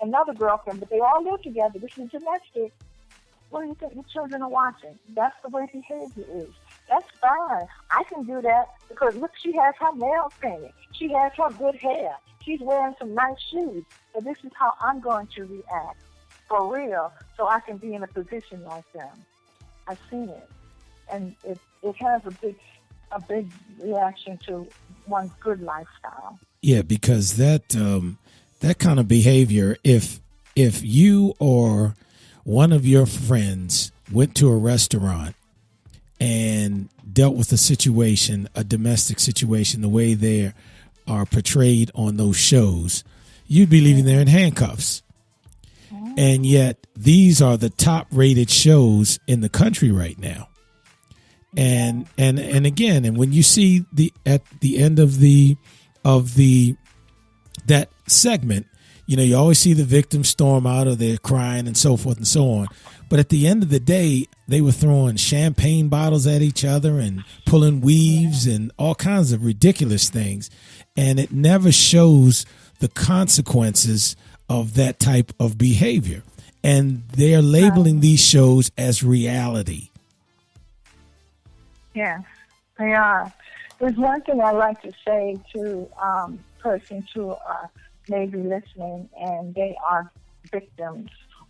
another girlfriend, but they all live together. This is domestic. What do you think the children are watching? That's the way behavior is. That's fine. I can do that because look, she has her nails painted. She has her good hair. She's wearing some nice shoes. But this is how I'm going to react for real, so I can be in a position like them. I've seen it, and it has a big reaction to one's good lifestyle. Yeah, because that kind of behavior, if you or one of your friends went to a restaurant and dealt with a situation, a domestic situation, the way they are portrayed on those shows, you'd be leaving there in handcuffs. And yet these are the top rated shows in the country right now. And again, and when you see at the end of that segment, you know, you always see the victim storm out, or they're crying and so forth and so on. But at the end of the day, they were throwing champagne bottles at each other and pulling weaves and all kinds of ridiculous things. And it never shows the consequences of that type of behavior. And they're labeling these shows as reality. Yes, they are. There's one thing I like to say to persons who are maybe listening and they are victims,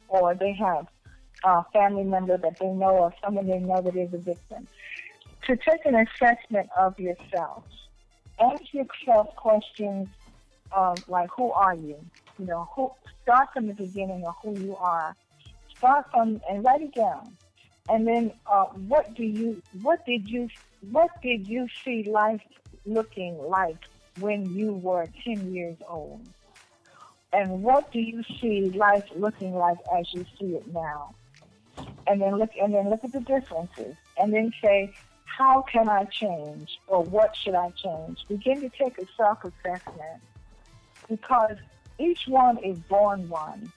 or they have a family member that they know or someone they know that is a victim, to take an assessment of yourself. Ask yourself questions of, like, who are you? You know, start from the beginning of who you are. Start from and write it down. And then, what did you see life looking like when you were 10 years old? And what do you see life looking like as you see it now? And then look at the differences. And then say, how can I change, or what should I change? Begin to take a self-assessment, because each one is born one.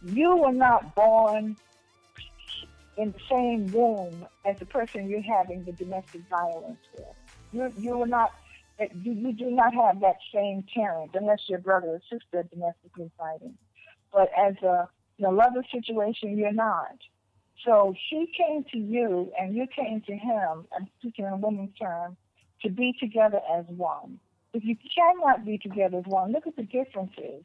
You were not born in the same womb as the person you're having the domestic violence with. You were not. You do not have that same parent, unless your brother or sister are domestically fighting. But as a lover situation, you're not. So she came to you, and you came to him. I'm speaking in women's terms, to be together as one. If you cannot be together as one, look at the differences.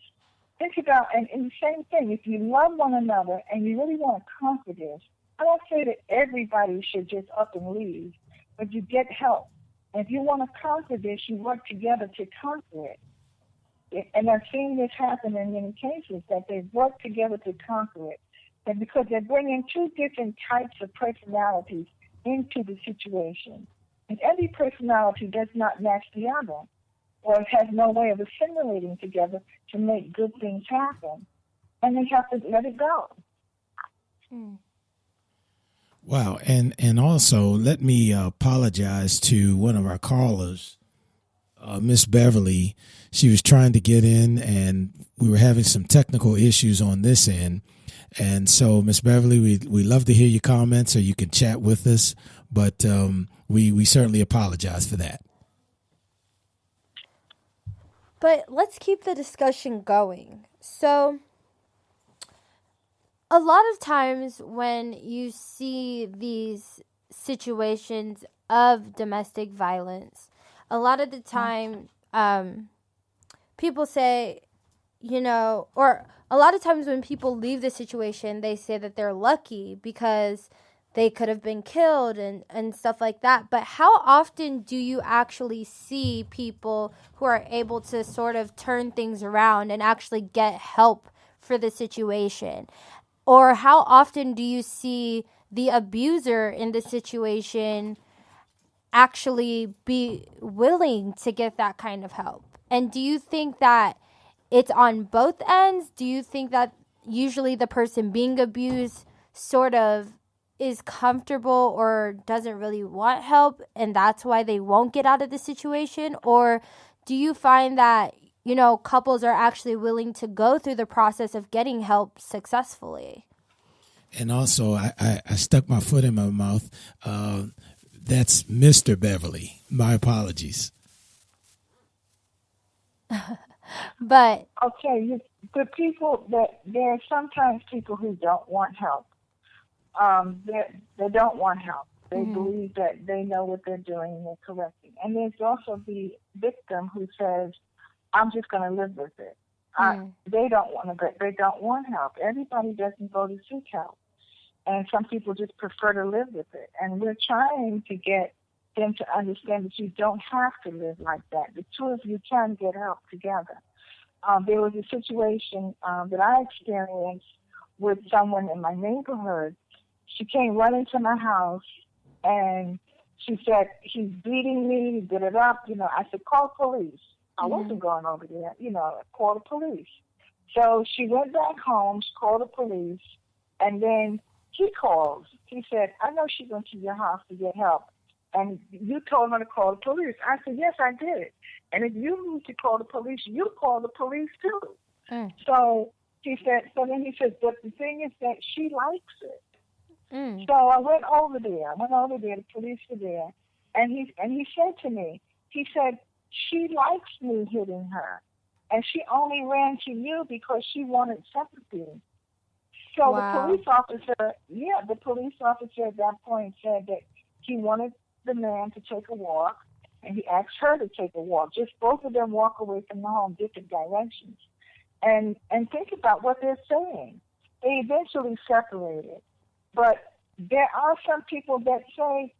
Think about, and the same thing, if you love one another and you really want to conquer this, I don't say that everybody should just up and leave, but you get help. And if you want to conquer this, you work together to conquer it. And I've seen this happen in many cases, that they've worked together to conquer it. And because they're bringing two different types of personalities into the situation. And every personality does not match the other, or has no way of assimilating together to make good things happen. And they have to let it go. Wow. And also, let me apologize to one of our callers, Miss Beverly. She was trying to get in, and we were having some technical issues on this end. And so, Miss Beverly, we love to hear your comments, or you can chat with us. But we certainly apologize for that. But let's keep the discussion going. So, a lot of times when you see these situations of domestic violence, a lot of the time people say, or a lot of times when people leave the situation, they say that they're lucky because they could have been killed and stuff like that. But how often do you actually see people who are able to sort of turn things around and actually get help for the situation? Or how often do you see the abuser in the situation actually be willing to get that kind of help? And do you think that it's on both ends? Do you think that usually the person being abused sort of is comfortable or doesn't really want help, and that's why they won't get out of the situation? Or do you find that, couples are actually willing to go through the process of getting help successfully? And also, I stuck my foot in my mouth. That's Mr. Beverly. My apologies. But okay, the people that there are sometimes people who don't want help. They don't want help. They believe that they know what they're doing and they're correcting. And there's also the victim who says, "I'm just going to live with it." They don't want to. They don't want help. Everybody doesn't go to seek help, and some people just prefer to live with it. And we're trying to get them to understand that you don't have to live like that. The two of you can get help together. There was a situation that I experienced with someone in my neighborhood. She came running to my house, and she said, "He's beating me, did it up." I said, "Call police." I wasn't going over there, call the police. So she went back home, she called the police, and then he calls. He said, "I know she went to your house to get help, and you told her to call the police." I said, "Yes, I did. And if you need to call the police, you call the police too." So he said, then he said, "But the thing is that she likes it." So I went over there. The police were there, and he said to me, he said, "She likes me hitting her, and she only ran to you because she wanted sympathy." So the police officer at that point said that he wanted the man to take a walk, and he asked her to take a walk. Just both of them walk away from the home, different directions, and think about what they're saying. They eventually separated. But there are some people that say,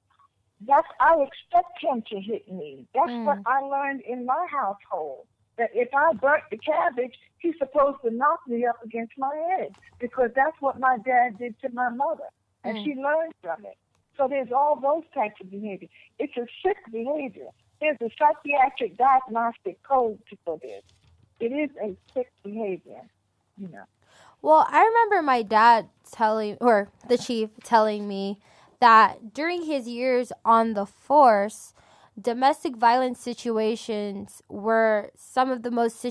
I expect him to hit me. That's what I learned in my household. That if I burnt the cabbage, he's supposed to knock me up against my head, because that's what my dad did to my mother. And she learned from it. So there's all those types of behavior. It's a sick behavior. There's a psychiatric diagnostic code for this. It is a sick behavior, Well, I remember my dad the chief telling me that during his years on the force, domestic violence situations were some of the most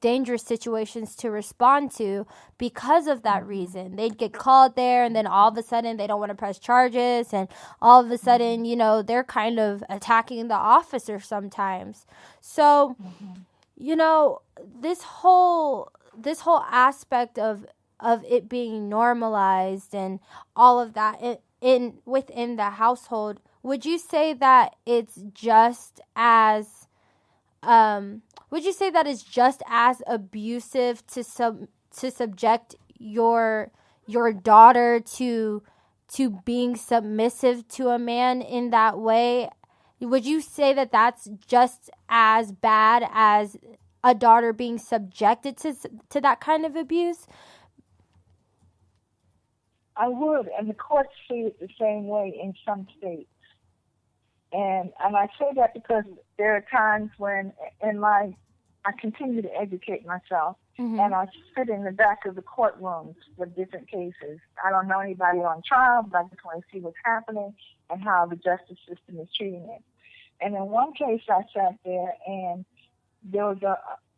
dangerous situations to respond to because of that reason. They'd get called there, and then all of a sudden they don't want to press charges, and all of a sudden, they're kind of attacking the officer sometimes. So, this whole aspect of it being normalized and all of that within the household, would you say that it's just as abusive to subject your daughter to being submissive to a man in that way? Would you say that that's just as bad as a daughter being subjected to that kind of abuse? I would, and the courts see it the same way in some states. And I say that because there are times when I continue to educate myself, and I sit in the back of the courtrooms for different cases. I don't know anybody on trial, but I just want to see what's happening and how the justice system is treating it. And in one case, I sat there, and there was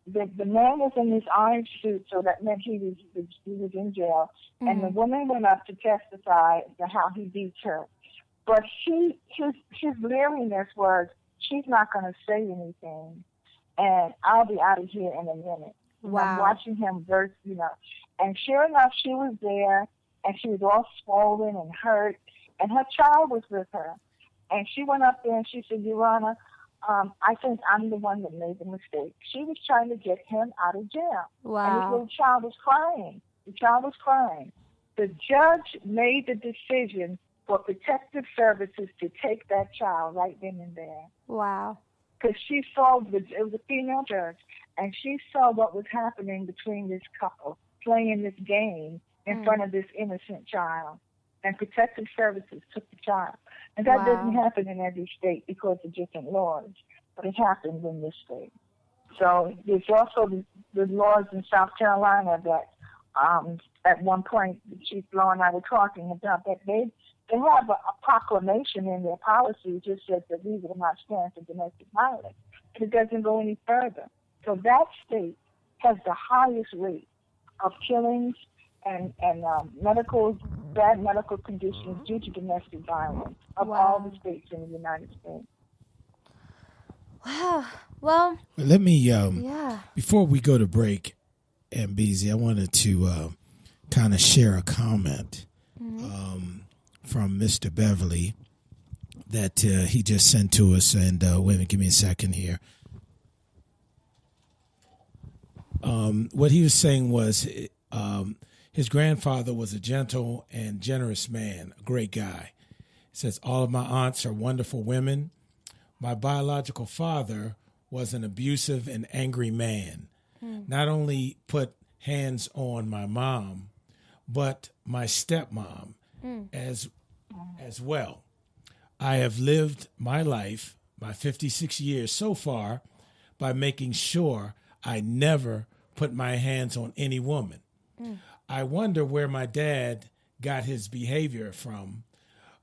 the man was in his orange suit, so that meant he was in jail. And the woman went up to testify to how he beat her. But his leeriness was, she's not going to say anything, and I'll be out of here in a minute. Wow. I'm watching him verse, And sure enough, she was there, and she was all swollen and hurt, and her child was with her. And she went up there and she said, "Your Honor, I think I'm the one that made the mistake." She was trying to get him out of jail. Wow. And his little child was crying. The child was crying. The judge made the decision for protective services to take that child right then and there. Wow. Because she saw, it was a female judge, and she saw what was happening between this couple playing this game in front of this innocent child. And protective services took the child. And that doesn't happen in every state because of different laws, but it happens in this state. So there's also the laws in South Carolina that at one point the Chief Law and I were talking about, that they have a proclamation in their policy that just says that we will not stand for domestic violence. And it doesn't go any further. So that state has the highest rate of killings and bad medical conditions due to domestic violence of all the states in the United States. Wow. Well, Let me, yeah. before we go to break, and BZ, I wanted to kind of share a comment from Mr. Beverly that he just sent to us. And wait a minute, give me a second here. What he was saying was his grandfather was a gentle and generous man, a great guy. He says, all of my aunts are wonderful women. My biological father was an abusive and angry man. Not only put hands on my mom, but my stepmom as well. I have lived my life, my 56 years so far, by making sure I never put my hands on any woman. I wonder where my dad got his behavior from,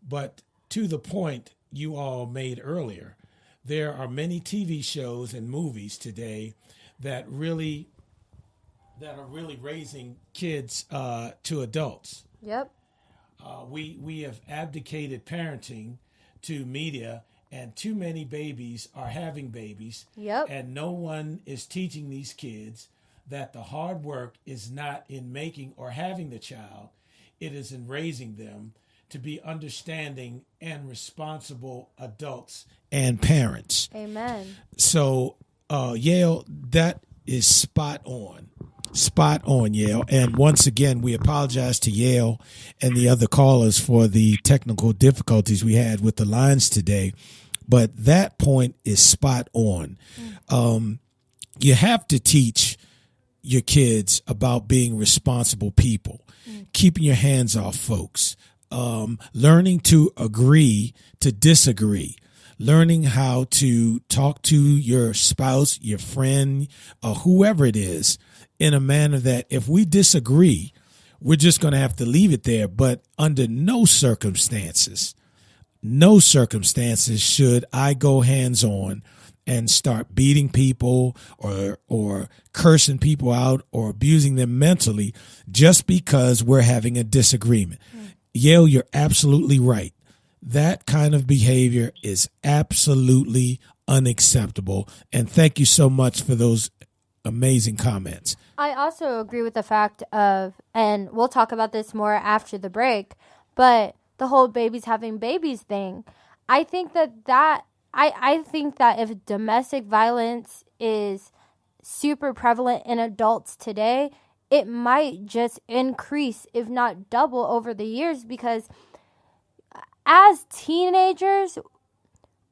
but to the point you all made earlier, there are many TV shows and movies today that are really raising kids to adults. Yep. We have abdicated parenting to media, and too many babies are having babies. Yep. And no one is teaching these kids that the hard work is not in making or having the child, it is in raising them to be understanding and responsible adults and parents. Amen. So, Yale, that is spot on. Spot on, Yale. And once again, we apologize to Yale and the other callers for the technical difficulties we had with the lines today. But that point is spot on. You have to teach your kids about being responsible people, keeping your hands off folks, learning to agree to disagree, learning how to talk to your spouse, your friend, or whoever it is in a manner that if we disagree, we're just going to have to leave it there. But under no circumstances should I go hands on and start beating people or cursing people out or abusing them mentally just because we're having a disagreement. Yale, you're absolutely right. That kind of behavior is absolutely unacceptable. And thank you so much for those amazing comments. I also agree with the fact of, and we'll talk about this more after the break, but the whole babies having babies thing. I think that if domestic violence is super prevalent in adults today, it might just increase, if not double, over the years, because as teenagers,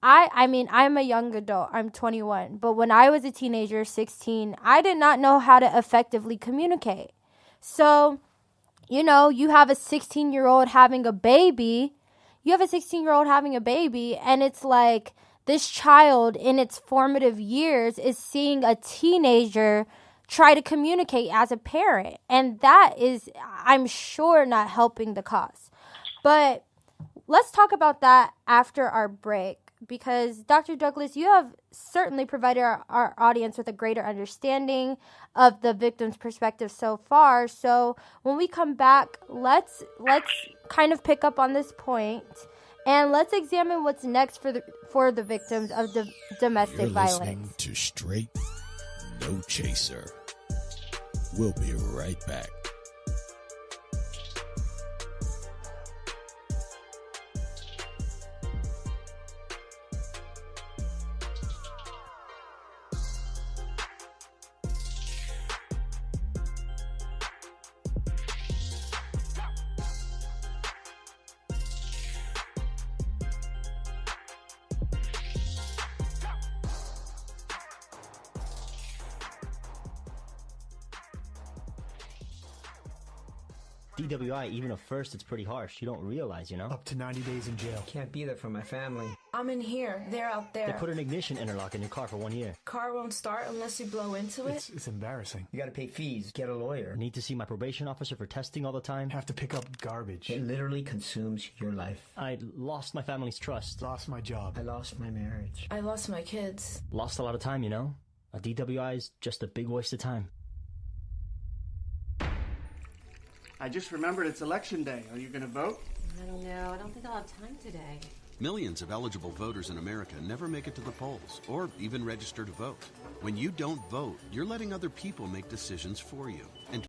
I mean, I'm a young adult. I'm 21. But when I was a teenager, 16, I did not know how to effectively communicate. So, you have a 16-year-old having a baby. And it's like this child in its formative years is seeing a teenager try to communicate as a parent. And that is, I'm sure, not helping the cause. But let's talk about that after our break, because Dr. Douglas, you have certainly provided our audience with a greater understanding of the victim's perspective so far. So when we come back, let's kind of pick up on this point and let's examine what's next for the victims of domestic violence. You're listening to Straight No Chaser. We'll be right back. DWI, even at first, it's pretty harsh. You don't realize, Up to 90 days in jail. Can't be there for my family. I'm in here. They're out there. They put an ignition interlock in your car for 1 year. Car won't start unless you blow into it. It's embarrassing. You gotta pay fees, get a lawyer. Need to see my probation officer for testing all the time. Have to pick up garbage. It literally consumes your life. I lost my family's trust. Lost my job. I lost my marriage. I lost my kids. Lost a lot of time, A DWI is just a big waste of time. I just remembered it's election day. Are you going to vote? I don't know. I don't think I'll have time today. Millions of eligible voters in America never make it to the polls or even register to vote. When you don't vote, you're letting other people make decisions for you. And